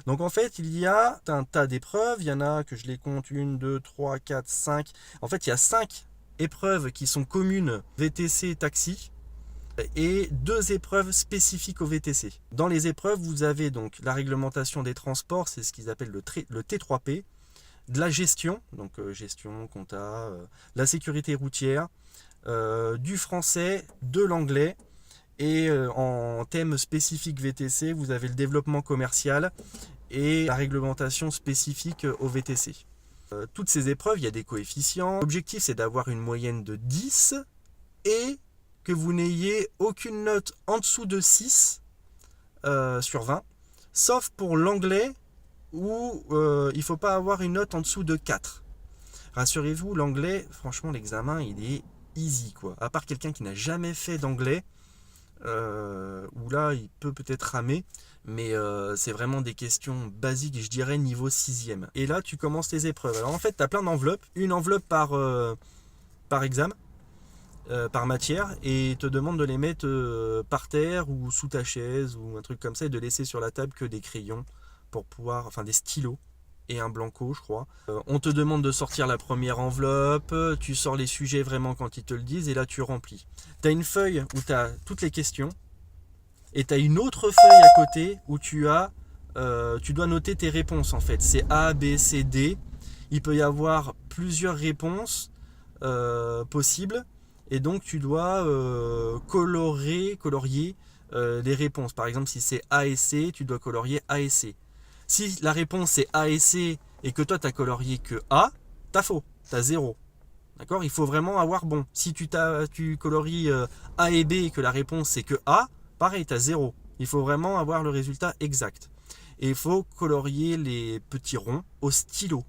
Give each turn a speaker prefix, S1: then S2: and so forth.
S1: Donc en fait, il y a un tas d'épreuves. Il y en a que je les compte 1, 2, 3, 4, 5. En fait, il y a 5 épreuves qui sont communes VTC taxi et 2 épreuves spécifiques au VTC. Dans les épreuves, vous avez donc la réglementation des transports, c'est ce qu'ils appellent le T3P, de la gestion, donc gestion, compta, la sécurité routière, du français, de l'anglais, et en thème spécifique VTC, vous avez le développement commercial et la réglementation spécifique au VTC. Toutes ces épreuves, il y a des coefficients. L'objectif, c'est d'avoir une moyenne de 10 et que vous n'ayez aucune note en dessous de 6 sur 20, sauf pour l'anglais où il ne faut pas avoir une note en dessous de 4. Rassurez-vous, l'anglais, franchement, l'examen, il est easy, quoi. À part quelqu'un qui n'a jamais fait d'anglais, où là, il peut peut-être ramer, mais c'est vraiment des questions basiques, je dirais niveau 6e. Et là, tu commences tes épreuves. Alors en fait, tu as plein d'enveloppes, une enveloppe par examen, par matière, et te demande de les mettre par terre ou sous ta chaise ou un truc comme ça, et de laisser sur la table que des crayons pour pouvoir, enfin des stylos et un blanco, je crois. On te demande de sortir la première enveloppe, tu sors les sujets vraiment quand ils te le disent, et là tu remplis. Tu as une feuille où tu as toutes les questions, et tu as une autre feuille à côté où tu dois noter tes réponses en fait. C'est A, B, C, D. Il peut y avoir plusieurs réponses possibles, et donc tu dois colorier les réponses. Par exemple, si c'est A et C, tu dois colorier A et C. Si la réponse est A et C et que toi tu as colorié que A, t'as faux, t'as 0. D'accord? Il faut vraiment avoir bon. Si tu colories A et B et que la réponse c'est que A, pareil, t'as 0. Il faut vraiment avoir le résultat exact. Et il faut colorier les petits ronds au stylo.